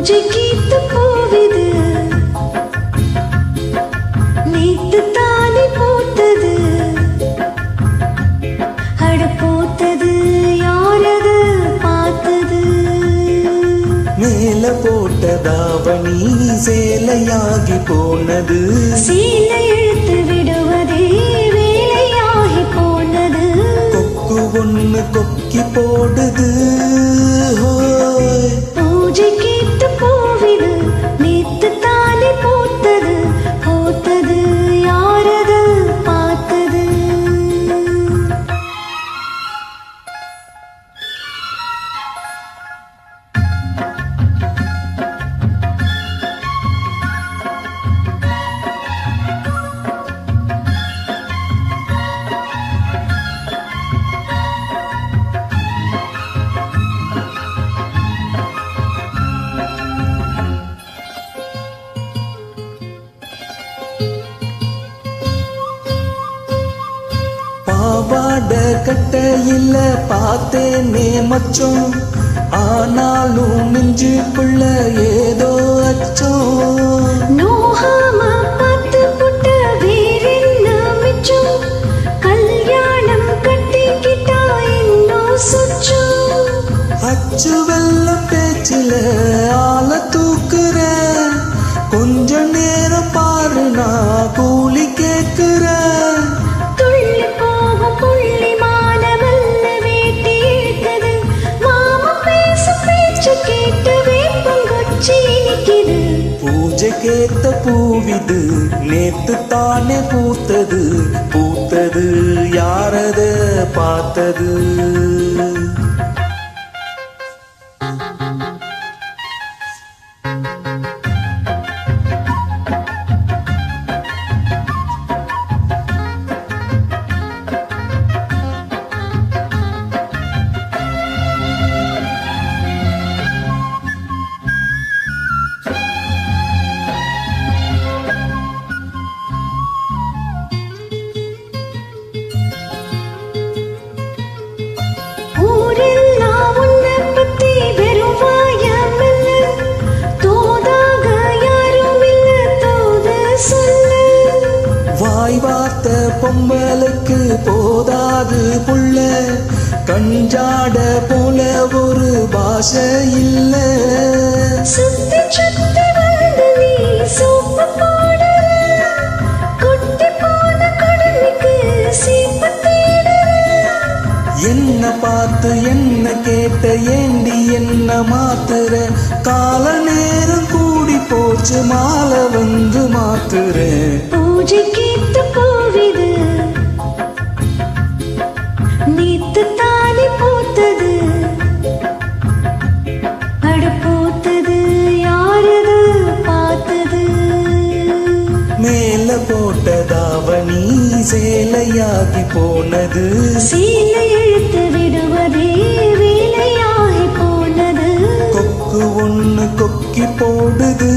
பூஜை கீத்து போவிது நேத்து தானே போத்தது அட போத்தது யாரது பார்த்தது மேல போட்ட தாவணி சேலையாகி போனது சீலை இழுத்து விடுவதே வேலையாகி போனது கொக்கு ஒண்ணு கொக்கி போடுது பூஜை கீத்து போவிது நேத்து தானே போத்தது போத்தது யாரது பார்த்தது பாவாட கட்டையில பார்த்தேனே மச்சம் ஆனாலும் நெஞ்சுக்குள்ள ஏதோ அச்சம் நோகாம பார்த்து புட்ட வேறென்ன மிச்சம் கல்யாணம் கட்டிக்கிட்டா இன்னும் சுச்சம் அச்சு வெள்ளம் பேச்சில ஆள தூக்குற கொஞ்ச நேரம் பாரு நான் கூலி கேக்குற பூஜை கேத்த பூவிது நேத்து தானே பூத்தது பூத்தது யாரத பார்த்தது வாய்வார்த்த பொம்பலுக்கு போதாது புள்ள கஞ்சாட போல ஒரு பாஷை இல்ல சுத்தி சுத்தி வந்து நீ சோப்பு போடுற கொட்டி போன குடுமிக்கு சீப்பு தேடுற என்ன பார்த்து என்ன கேட்ட ஏண்டி என்ன மாத்துற கால நேரம் கூடி போச்சு மாலை வந்து மாத்துற பூஜை கீத்து போவிது நேத்து தானே போத்தது அட போத்தது யாரது பார்த்தது மேல போட்ட தாவணி சேலையாகி போனது சீலை இழுத்து விடுவதே வேலையாகி போனது கொக்கு ஒண்ணு கொக்கி போடுது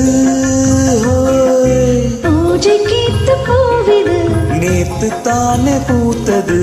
பூஜை கீத்து போவிது நேத்து தானே பூத்தது